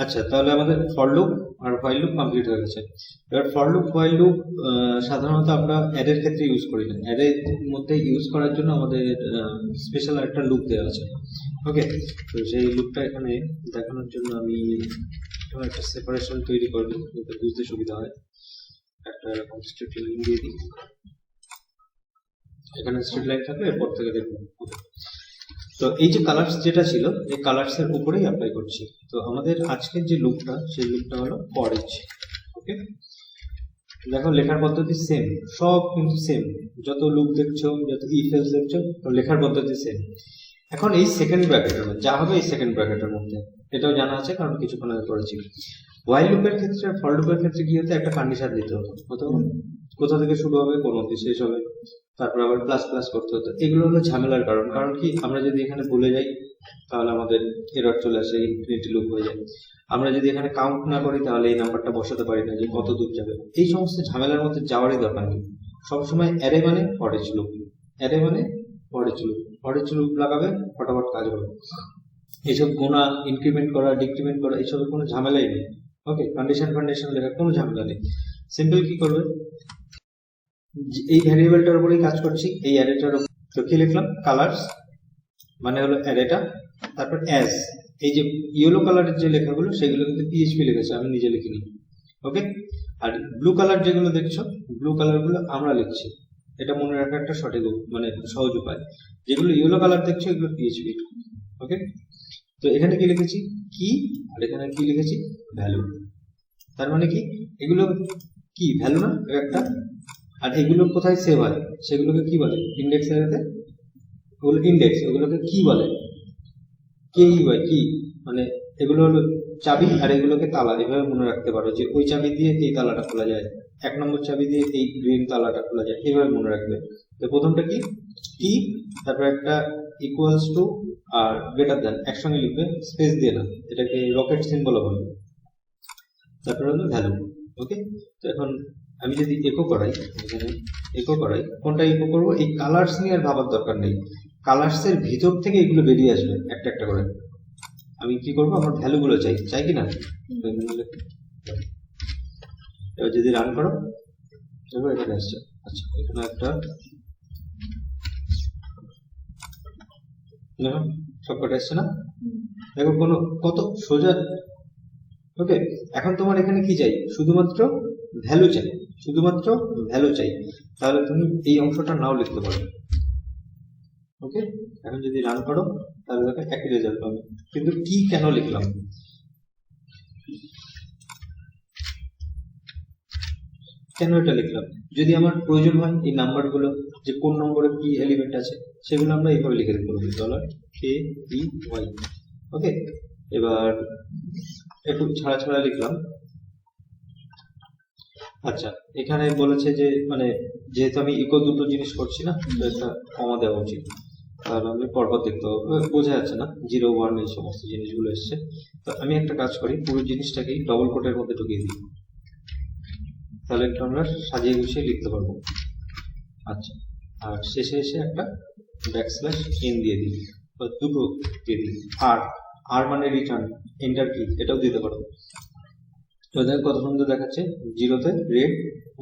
আচ্ছা, তাহলে আমাদের ফর লুপ আর হোয়াইল লুপ কমপ্লিট হয়ে গেছে। এবার ফর লুপ হোয়াইল লুপ সাধারণত আমরা অ্যারের ক্ষেত্রে ইউজ করি না। অ্যারের মধ্যে ইউজ করার জন্য আমাদের স্পেশাল একটা লুপ দেওয়া আছে। ওকে, তো সেই লুপটা এখানে দেখানোর জন্য আমি একটা সেপারেশন তৈরি করবো যাতে বুঝতে সুবিধা হয়। একটা এরকম স্ট্রিট লাইন দিয়ে দিই, এখানে স্ট্রিট লাইন থাকলে এরপর থেকে দেখবো। তো এই যে কালার্স যেটা ছিল, এই কালার্স এর উপরেই অ্যাপ্লাই করছি। তো আমাদের আজকের যে লুপটা, সেই লুপটা হলো ফর ইচ। ওকে, দেখো লেখার পদ্ধতি সেম, সব কিন্তু সেম। যত লুপ দেখছো, যত ইফ এলস দেখছো, লেখার পদ্ধতি সেম। এখন এই সেকেন্ড ব্র্যাকেটের মধ্যে যা হবে, এই সেকেন্ড ব্র্যাকেটের মধ্যে এটাও জানা আছে কারণ কিছুক্ষণ আগে করেছি। হোয়াইল লুপের ক্ষেত্রে, ফর লুপের ক্ষেত্রে কি হতো, একটা কন্ডিশন দিতে হতো। কোথা থেকে শুরু হবে, কোন অবধি শেষ হবে, তারপর আবার প্লাস প্লাস করতে হতো। এগুলো হলো ঝামেলার কারণ। কারণ কি, আমরা যদি এখানে ভুলে যাই তাহলে আমাদের এরর চলে আসে, ইনফিনিটি লুপ হয়ে যায়। আমরা যদি এখানে কাউন্ট না করি তাহলে এই নাম্বারটা বসাতে পারি না যে কত দূর যাবে। এই সমস্ত ঝামেলার মধ্যে যাওয়ারই দরকার নেই। সবসময় অ্যারে মানে ফর ইচ লুপ, অ্যারে মানে for each loop, for each loop লাগাবে, ফটাফট কাজ হবে। এইসব গোনা, ইনক্রিমেন্ট করা, ডিক্রিমেন্ট করা, এইসবের কোনো ঝামেলাই নেই। ওকে, কন্ডিশন ফান্ডেশন লেখার কোনো ঝামেলা নেই। সিম্পল কি করবে, এই ভ্যারিয়েবলটার উপরেই কাজ করছি, এই অ্যারেটার উপর। তো কি লিখলাম, কালার্স মানে হলো অ্যারেটা, তারপর অ্যাজ, এই যে ইয়েলো কালারের যে লেখাগুলো সেগুলো কিন্তু পিএইচপি লিখেছে, আমি নিজে লিখিনি। ওকে, আর ব্লু কালার যেগুলো দেখছো, ব্লু কালার গুলো আমরা লিখছি। এটা মনে রাখার একটা সঠিক মানে সহজ উপায়। যেগুলো ইয়েলো কালার দেখছো এগুলো পিএইচপি। ওকে, তো এখানে কি লিখেছি, কি, আর এখানে কি লিখেছি, ভ্যালু। তার মানে কি, এগুলো কি ভ্যালু না একটা, আর এগুলো কোথায় সেভ হয় সেগুলোকে কি বলে, ইন্ডেক্স এরিয়াতে ওগুলো ইন্ডেক্স, ওগুলোকে কি বলে, কে বাই কি, মানে এগুলো হলো চাবি আর এগুলোকে তালা। এভাবে মনে রাখতে পারো যে ওই চাবি দিয়ে এই তালাটা খোলা যায়, 1 নম্বর চাবি দিয়ে এই গ্রিন তালাটা খোলা যায়, এভাবে মনে রাখবে। তো প্রথমটা কি, কি, তারপর একটা ইকুয়ালস টু আর গ্রেটার দ্যান একসঙ্গে লিখবে, স্পেস দিয়ে না, এটাকে রকেট সিম্বল বলবে। তারপর হলো ভ্যালু। ওকে, তো এখন আমি যদি ইকো করাই, এখানে ইকো করাই, কোনটা ইকো করবো, এই কালার্স নিয়ে আর ভাবার দরকার নেই। কালার্স এর ভিতর থেকে এগুলো বেরিয়ে আসবে একটা একটা করে। আমি কি করবো, আমার ভ্যালু গুলো চাই, চাই কি না। এবার যদি রান করো, দেখো এখানে আসছে। আচ্ছা, এখানে একটা দেখো সবকটা এসছে না, দেখো কোনো কত সোজা। ওকে, এখন তোমার এখানে কি চাই, শুধুমাত্র ভ্যালু চাই, শুধুমাত্র ভ্যালু চাই। তাহলে তুমি এই অংশটা নাও লিখতে পারো। ওকে, এখন যদি রান করো তাহলে দেখো একই রেজাল্ট পাবে। কিন্তু কি কেন লিখলাম, কেন এটা লিখলাম, যদি আমার প্রয়োজন হয় এই নাম্বারগুলো যে কোন নম্বরে কি এলিমেন্ট আছে সেগুলো আমরা এইভাবে লিখে দিতে পারবো, $KEY। ওকে, এবার একটু ছাড়া ছাড়া লিখলাম। আচ্ছা, এখানে বলেছে যে মানে যেহেতু আমি ইকো দুটো জিনিস করছি না, তো একটা কমা দেওয়া উচিত। তাহলে আমি পরপর দেখতে হবে, বোঝা যাচ্ছে না, 0 1 এই সমস্ত জিনিসগুলো এসছে। তো আমি একটা কাজ করি, পুরো জিনিসটাকেই ডবল কোটের মধ্যে ঢুকিয়ে দিই, তাহলে একটু আমরা সাজিয়ে গুছিয়ে লিখতে পারবো। আচ্ছা, আর শেষে এসে একটা ব্যাকস্ল্যাশ এন দিয়ে দিই, বা দুটো দিয়ে দিই। আর আর মানে রিটার্ন, এন্টার কি, এটাও দিতে পারো। তো দেখো কত সুন্দর দেখাচ্ছে, 0-তে রেড,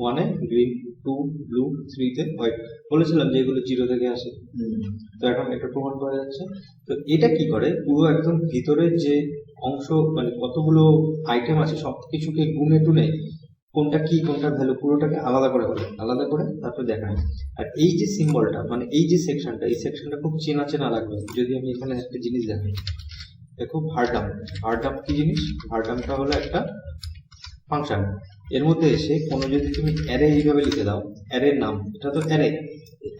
1-এ গ্রিন, 2 ব্লু, 3-তে হোয়াইট। বলেছিলাম যে এগুলো 0 থেকে আসে। তো এখন একটা প্রমাণ করা যাচ্ছে। তো এটা কি করে, পুরো একদম ভিতরের যে অংশ মানে কতগুলো আইটেম আছে সব কিছুকে গুনে টুনে কোনটা কি কোনটা ভ্যালু পুরোটাকে আলাদা করে ফেলে, আলাদা করে তারপর দেখায়। আর এই যে সিম্বলটা মানে এই যে সেকশনটা, এই সেকশনটা খুব চেনা চেনা লাগবে। যদি আমি এখানে একটা জিনিস দেখাই, দেখো ভারডাম। ভারডাম কি জিনিস, ভারডামটা হলো একটা ফাংশন। এর মধ্যে এসে কোনো যদি তুমি অ্যারে এইভাবে লিখে দাও, অ্যারের নাম, এটা তো অ্যারে,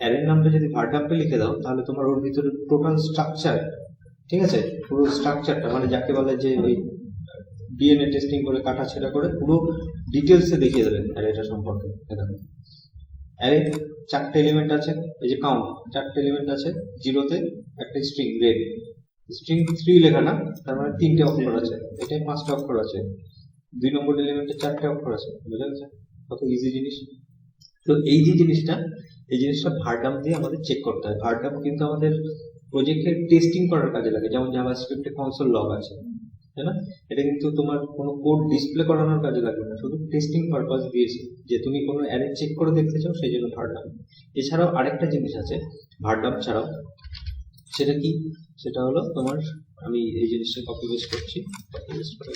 অ্যারের নামটা যদি ভারডাম্পে লিখে দাও তাহলে তোমার ওর ভিতরে টোটাল স্ট্রাকচার, ঠিক আছে, পুরো স্ট্রাকচারটা মানে যাকে বলে যে ওই ডিএনএ টেস্টিং করে কাটাছেড়া করে পুরো ডিটেলসে দেখিয়ে দেবেন অ্যারেটা সম্পর্কে। দেখো অ্যারে 4টে এলিমেন্ট আছে, এই যে কাউন্ট, 4টে এলিমেন্ট আছে। 0-তে একটা স্ট্রিং রেড, স্ট্রিং 3 লেখা না, তার মানে 3টে অক্ষর আছে, এটাই 5টা অক্ষর আছে। 2 নম্বর এলিমেন্টে 4টে অক্ষর আছে, বুঝা গেছে কত ইজি জিনিস। তো এই যে জিনিসটা, এই জিনিসটা ভারডাম দিয়ে আমাদের চেক করতে হয়। ভারডাম কিন্তু আমাদের প্রজেক্টের টেস্টিং করার কাজে লাগে, যেমন জাভাস্ক্রিপ্টে কনসোল লগ আছে, তাই না? এটা কিন্তু তোমার কোনো কোড ডিসপ্লে করানোর কাজে লাগবে না, শুধু টেস্টিং পারপাস দিয়েছে যে তুমি কোনো অ্যারে চেক করে দেখতে চাও, সেই জন্য ভারডাম। এছাড়াও আরেকটা জিনিস আছে ভারডাম ছাড়াও, সেটা কি? সেটা হলো তোমার, আমি এই জিনিসটা কপি পেস্ট করছি, কপি পেস্ট করে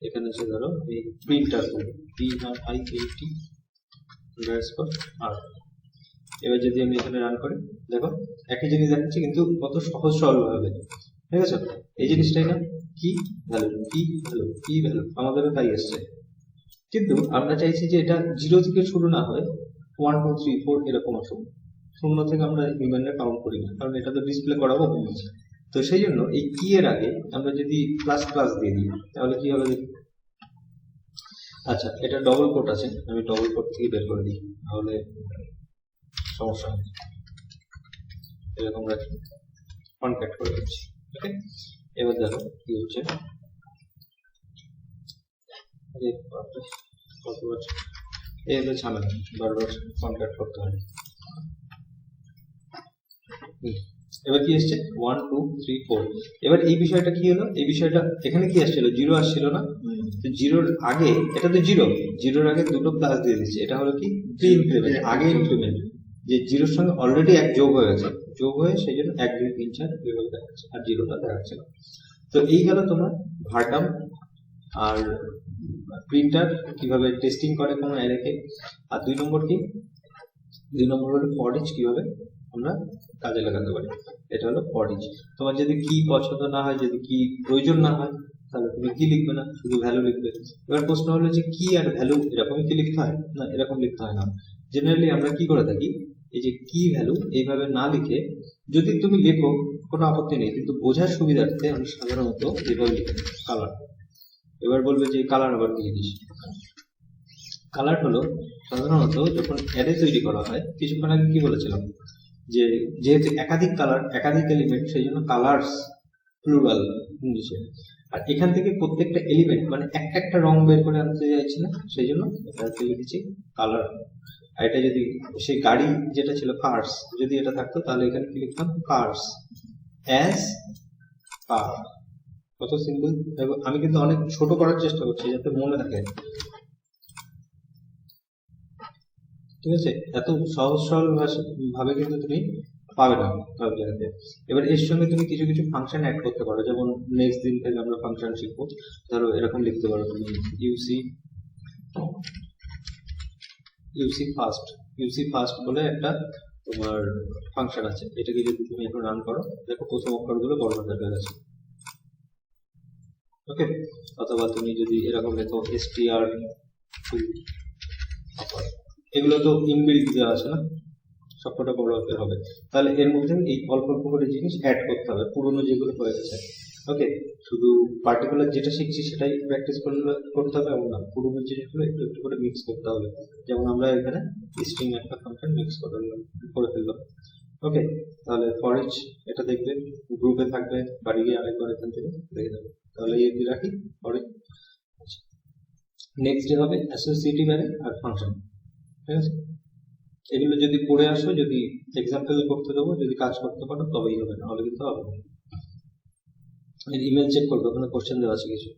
এখানে এসে ধরো এই প্রিন্টার PRINT আর এবার যদি আমি এখানে রান করি, দেখো একই জিনিস দেখাচ্ছি কিন্তু কত সহজ সরল ভাবে, ঠিক আছে? এই জিনিসটাই না, কি ভ্যালু কি ভ্যালু কি ভ্যালু, আমাদেরও তাই এসছে, কিন্তু আমরা চাইছি যে এটা 0 থেকে শুরু না হয় 1 2 3 4 এরকম আসুক। 0 থেকে আমরা হিউম্যানরা কাউন্ট করি না, কারণ এটা তো ডিসপ্লে করাবো। তো সেই জন্য এই কি এর আগে আমরা যদি প্লাস প্লাস দিয়ে দিই তাহলে কি হবে দেখি। আচ্ছা, এটা ডবল কোট আছে, আমি ডবল কোট থেকে বের করে দিই, তাহলে সমস্যা হবে। এরকম রাখি, কনক্যাট করে দিচ্ছি। ওকে, এবার দেখো কি হচ্ছে। এই হলো ঝামেলা, বারবার কনক্যাট করতে হয়। এবার কি এসছে 1 2 3 4। এবার এই বিষয়টা কি হলো, এই বিষয়টা এখানে কি আসছিল, 0 আসছিল না? তো 0-র আগে, এটা তো 0-0-র আগে দুটো প্লাস দিয়ে দিচ্ছে, এটা হলো কি প্রি ইনক্রিমেন্ট, আগে ইনক্রিমেন্ট, যে 0-র সঙ্গে অলরেডি 1 যোগ হয়ে গেছে, যোগ হয়ে সেই জন্য 1 2 3 4 এভাবে দেখাচ্ছে, আর 0টা দেখাচ্ছে না। তো এই গেল তোমার ভারডাম আর প্রিন্টার কিভাবে টেস্টিং করে কোনো অ্যারেকে। আর 2 নম্বর কি, 2 নম্বর হলো ফর ইচ কিভাবে আমরা কাজে লাগাতে পারি। এটা হলো ফর ইচ। তোমার যদি কি পছন্দ না হয়, যদি কি প্রয়োজন না হয়, তাহলে তুমি কি লিখবে না, শুধু ভ্যালু লিখবে। এবার প্রশ্ন হলো যে কি আর ভ্যালু এরকমই কি লিখতে হয়? না, এরকম লিখতে হয় না। জেনারেলি আমরা কি করে থাকি, এই যে কি ভ্যালু এইভাবে না লিখে যদি তুমি লেখো কোনো আপত্তি নেই, কিন্তু বোঝার সুবিধার্থে আমি সাধারণত এভাবে লিখি কালার। এবার বলবে যে কালার আবার কি জিনিস। কালার হলো সাধারণত যখন অ্যারে তৈরি করা হয়, কিছুক্ষণ আগে কি বলেছিলাম যে যেহেতু একাধিক কালার একাধিক এলিমেন্ট, সেই জন্য কালার্স প্লুরাল ইংলিশে। আর এখান থেকে প্রত্যেকটা এলিমেন্ট মানে একটা একটা রং বের করে আনতে চাইছি না, সেই জন্য এটাতে লিখেছি কালার। আর এটা যদি সেই গাড়ি যেটা ছিল কার্স, যদি এটা থাকতো তাহলে এখানে কি লিখতাম, কার্স অ্যাজ কার। কত সিম্পল। আমি কিন্তু অনেক ছোট করার চেষ্টা করছি যাতে মনে থাকে, ঠিক আছে? এত সহজ সরল ভাবে কিন্তু তুমি পাবে না সব জায়গাতে। এবার এর সঙ্গে তুমি কিছু কিছু ফাংশন অ্যাড করতে পারো, যেমন নেক্সট দিন থেকে আমরা ফাংশন শিখবো। ধরো এরকম লিখতে পারো তুমি ইউসি ফার্স্ট বলে একটা তোমার ফাংশন আছে, এটাকে যদি তুমি এখন রান করো, দেখো প্রথম অক্ষরগুলো বড় হয়ে গেছে। ওকে, অথবা তুমি যদি এরকম লেখো str, এগুলো তো ইনবিল্ট দেওয়া আছে না, সবকটা বড় হতে হবে। তাহলে এর মধ্যে এই অল্প অল্প করে জিনিস অ্যাড করতে হবে, পুরোনো যেগুলো হয়ে গেছে। ওকে, শুধু পার্টিকুলার যেটা শিখছি সেটাই প্র্যাকটিস করতে হবে, এমন না, পুরোনো জিনিসগুলো একটু একটু করে মিক্স করতে হবে। যেমন আমরা এখানে স্ট্রিং একটা ফাংশন মিক্স করে ফেললাম। ওকে, তাহলে ফর ইচ এটা দেখবে গ্রুপে থাকবে, বাড়ি গিয়ে আরেকবার এখান থেকে দেখে দেবে। তাহলে এই রাখি ফর ইচ। নেক্সট ডে হবে অ্যাসোসিয়েটিভ অ্যারে আর ফাংশন, ঠিক আছে? এগুলো যদি পড়ে আসো, যদি এক্সাম্পল করতে দেবো, যদি কাজ করতে পারো তবেই হবে, নাহলে কিন্তু হবে। ইমেল চেক করবে, ওখানে কোশ্চেন দেওয়া আছে কিছু।